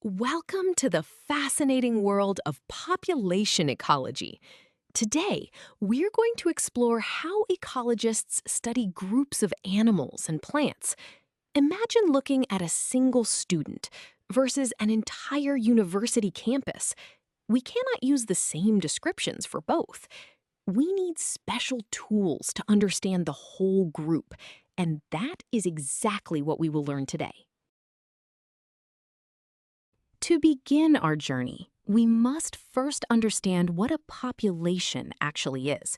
Welcome to the fascinating world of population ecology. Today, we're going to explore how ecologists study groups of animals and plants. Imagine looking at a single student versus an entire university campus. We cannot use the same descriptions for both. We need special tools to understand the whole group, and that is exactly what we will learn today. To begin our journey, we must first understand what a population actually is.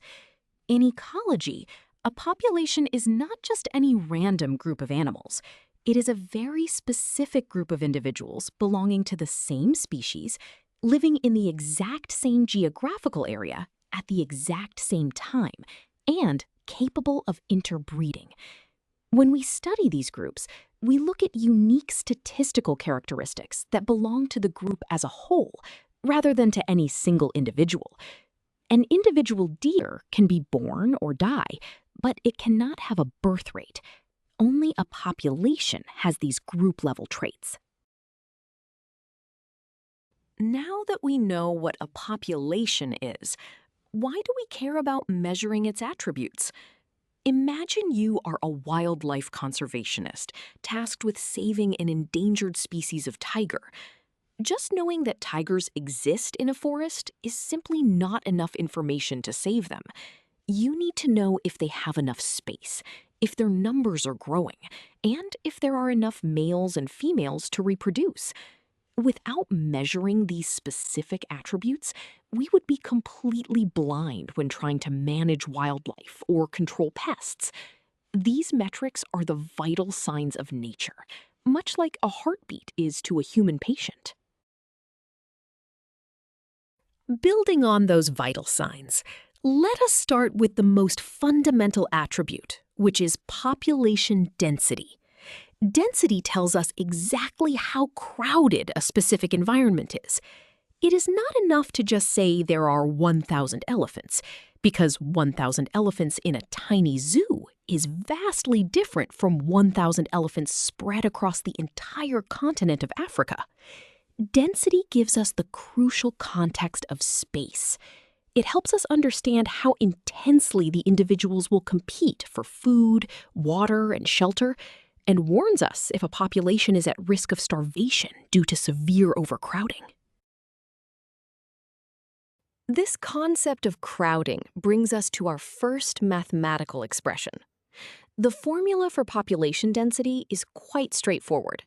In ecology, a population is not just any random group of animals. It is a very specific group of individuals belonging to the same species, living in the exact same geographical area at the exact same time, and capable of interbreeding. When we study these groups, we look at unique statistical characteristics that belong to the group as a whole, rather than to any single individual. An individual deer can be born or die, but it cannot have a birth rate. Only a population has these group-level traits. Now that we know what a population is, why do we care about measuring its attributes? Imagine you are a wildlife conservationist tasked with saving an endangered species of tiger. Just knowing that tigers exist in a forest is simply not enough information to save them. You need to know if they have enough space, if their numbers are growing, and if there are enough males and females to reproduce. Without measuring these specific attributes, we would be completely blind when trying to manage wildlife or control pests. These metrics are the vital signs of nature, much like a heartbeat is to a human patient. Building on those vital signs, let us start with the most fundamental attribute, which is population density. Density tells us exactly how crowded a specific environment is. It is not enough to just say there are 1,000 elephants, because 1,000 elephants in a tiny zoo is vastly different from 1,000 elephants spread across the entire continent of Africa. Density gives us the crucial context of space. It helps us understand how intensely the individuals will compete for food, water, and shelter, and warns us if a population is at risk of starvation due to severe overcrowding. This concept of crowding brings us to our first mathematical expression. The formula for population density is quite straightforward.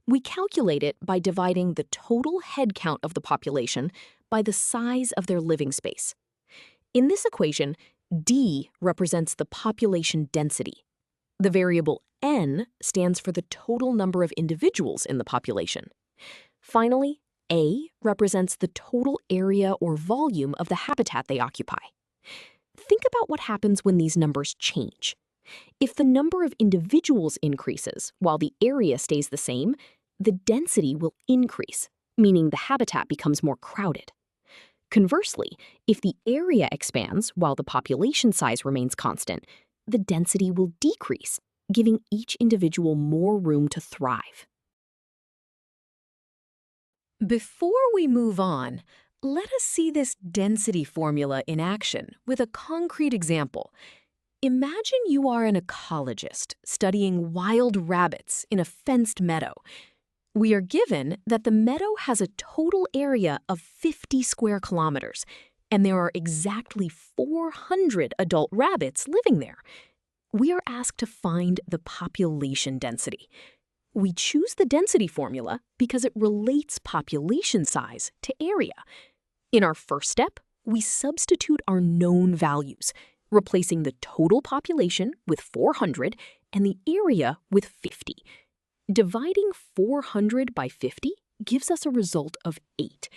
We calculate it by dividing the total head count of the population by the size of their living space. In this equation, D represents the population density. The variable N stands for the total number of individuals in the population. Finally, A represents the total area or volume of the habitat they occupy. Think about what happens when these numbers change. If the number of individuals increases while the area stays the same, the density will increase, meaning the habitat becomes more crowded. Conversely, if the area expands while the population size remains constant, the density will decrease, giving each individual more room to thrive. Before we move on, let us see this density formula in action with a concrete example. Imagine you are an ecologist studying wild rabbits in a fenced meadow. We are given that the meadow has a total area of 50 square kilometers, and there are exactly 400 adult rabbits living there. We are asked to find the population density. We choose the density formula because it relates population size to area. In our first step, we substitute our known values, replacing the total population with 400 and the area with 50. Dividing 400 by 50 gives us a result of 8.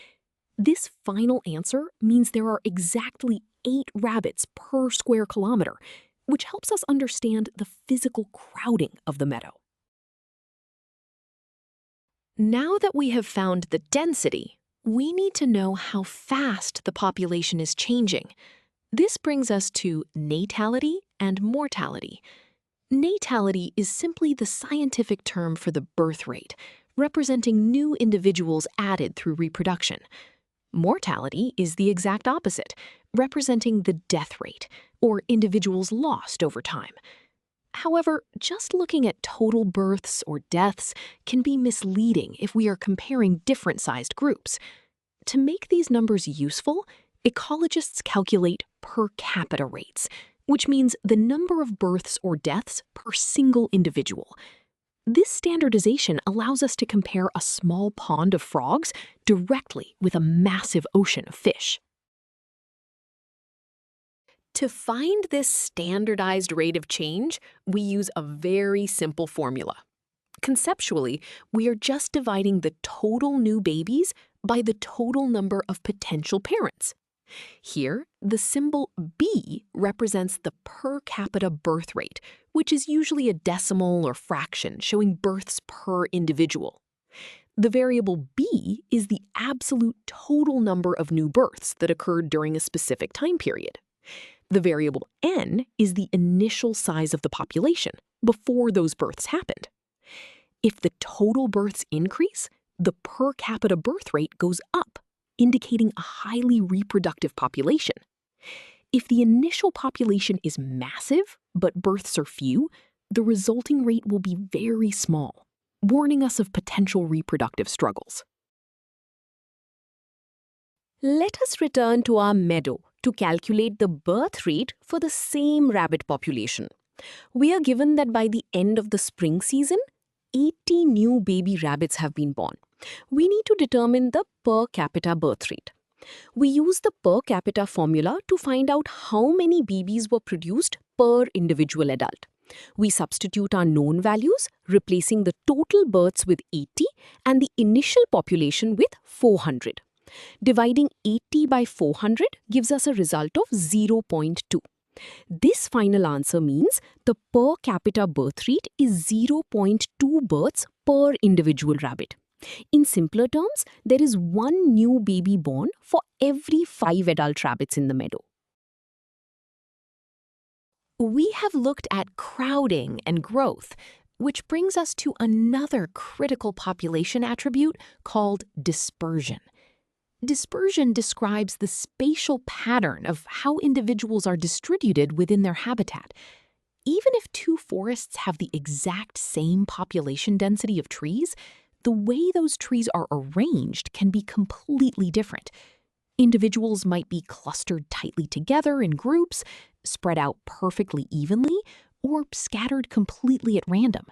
This final answer means there are exactly 8 rabbits per square kilometer, which helps us understand the physical crowding of the meadow. Now that we have found the density, we need to know how fast the population is changing. This brings us to natality and mortality. Natality is simply the scientific term for the birth rate, representing new individuals added through reproduction. Mortality is the exact opposite, representing the death rate, or individuals lost over time. However, just looking at total births or deaths can be misleading if we are comparing different-sized groups. To make these numbers useful, ecologists calculate per capita rates, which means the number of births or deaths per single individual. This standardization allows us to compare a small pond of frogs directly with a massive ocean of fish. To find this standardized rate of change, we use a very simple formula. Conceptually, we are just dividing the total new babies by the total number of potential parents. Here, the symbol B represents the per capita birth rate, which is usually a decimal or fraction showing births per individual. The variable B is the absolute total number of new births that occurred during a specific time period. The variable N is the initial size of the population before those births happened. If the total births increase, the per capita birth rate goes up, indicating a highly reproductive population. If the initial population is massive, but births are few, the resulting rate will be very small, warning us of potential reproductive struggles. Let us return to our meadow to calculate the birth rate for the same rabbit population. We are given that by the end of the spring season, 80 new baby rabbits have been born. We need to determine the per capita birth rate. We use the per capita formula to find out how many babies were produced per individual adult. We substitute our known values, replacing the total births with 80 and the initial population with 400. Dividing 80 by 400 gives us a result of 0.2. This final answer means the per capita birth rate is 0.2 births per individual rabbit. In simpler terms, there is one new baby born for every 5 adult rabbits in the meadow. We have looked at crowding and growth, which brings us to another critical population attribute called dispersion. Dispersion describes the spatial pattern of how individuals are distributed within their habitat. Even if two forests have the exact same population density of trees, the way those trees are arranged can be completely different. Individuals might be clustered tightly together in groups, spread out perfectly evenly, or scattered completely at random.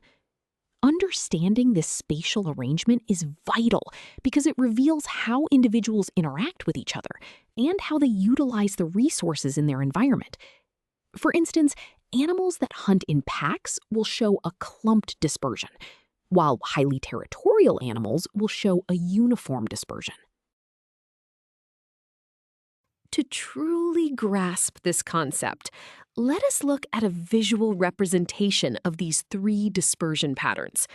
Understanding this spatial arrangement is vital because it reveals how individuals interact with each other and how they utilize the resources in their environment. For instance, animals that hunt in packs will show a clumped dispersion, while highly territorial animals will show a uniform dispersion. To truly grasp this concept, let us look at a visual representation of these 3 dispersion patterns.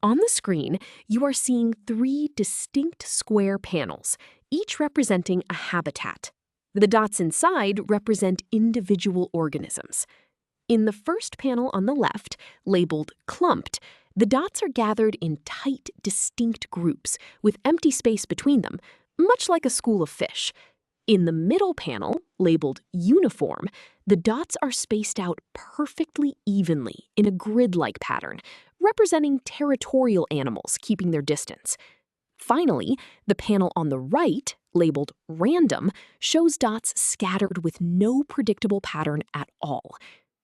On the screen, you are seeing 3 distinct square panels, each representing a habitat. The dots inside represent individual organisms. In the first panel on the left, labeled clumped, the dots are gathered in tight, distinct groups with empty space between them, much like a school of fish. In the middle panel, labeled uniform, the dots are spaced out perfectly evenly in a grid-like pattern, representing territorial animals keeping their distance. Finally, the panel on the right, labeled random, shows dots scattered with no predictable pattern at all.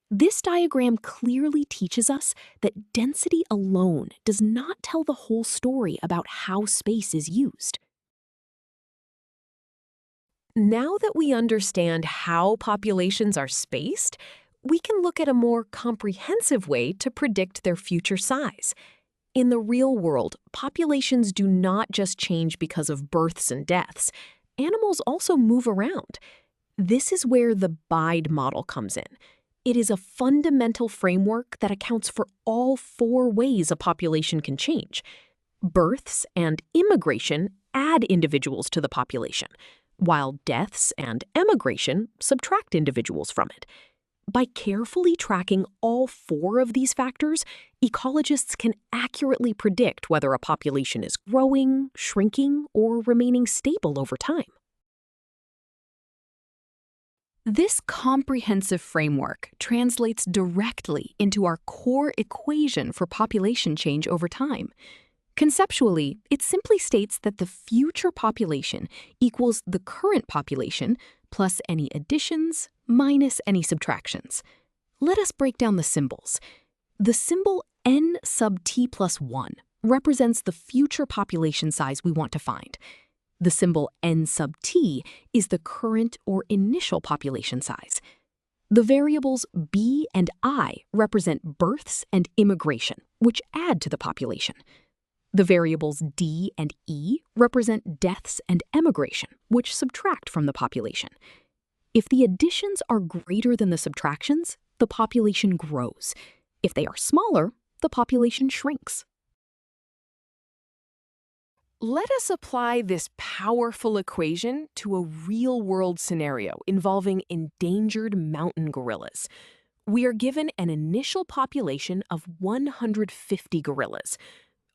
This diagram clearly teaches us that density alone does not tell the whole story about how space is used. Now that we understand how populations are spaced, we can look at a more comprehensive way to predict their future size. In the real world, populations do not just change because of births and deaths. Animals also move around. This is where the BIDE model comes in. It is a fundamental framework that accounts for all 4 ways a population can change. Births and immigration add individuals to the population, while deaths and emigration subtract individuals from it. By carefully tracking all four of these factors, ecologists can accurately predict whether a population is growing, shrinking, or remaining stable over time. This comprehensive framework translates directly into our core equation for population change over time. Conceptually, it simply states that the future population equals the current population plus any additions minus any subtractions. Let us break down the symbols. The symbol n sub t plus 1 represents the future population size we want to find. The symbol n sub t is the current or initial population size. The variables b and I represent births and immigration, which add to the population. The variables d and e represent deaths and emigration, which subtract from the population. If the additions are greater than the subtractions, the population grows. If they are smaller, the population shrinks. Let us apply this powerful equation to a real-world scenario involving endangered mountain gorillas. We are given an initial population of 150 gorillas.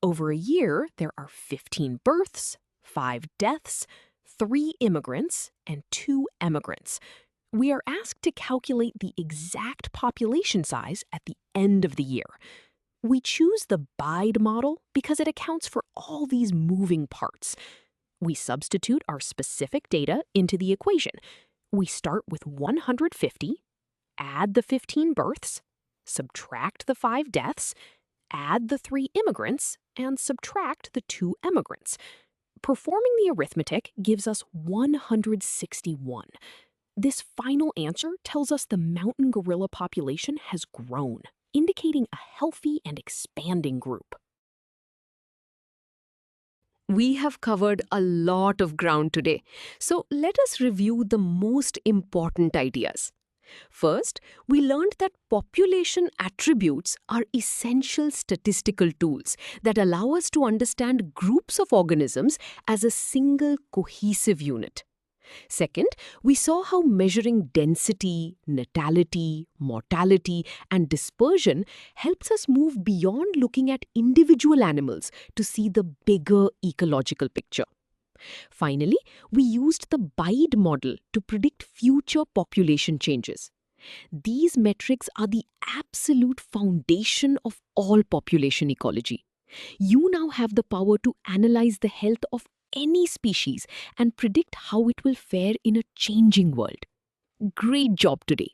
Over a year, there are 15 births, 5 deaths, 3 immigrants, and 2 emigrants. We are asked to calculate the exact population size at the end of the year. We choose the BIDE model because it accounts for all these moving parts. We substitute our specific data into the equation. We start with 150, add the 15 births, subtract the 5 deaths, add the 3 immigrants, and subtract the 2 emigrants. Performing the arithmetic gives us 161. This final answer tells us the mountain gorilla population has grown, indicating a healthy and expanding group. We have covered a lot of ground today, so let us review the most important ideas. First, we learned that population attributes are essential statistical tools that allow us to understand groups of organisms as a single cohesive unit. Second, we saw how measuring density, natality, mortality, and dispersion helps us move beyond looking at individual animals to see the bigger ecological picture. Finally, we used the BIDE model to predict future population changes. These metrics are the absolute foundation of all population ecology. You now have the power to analyze the health of any species and predict how it will fare in a changing world. Great job today.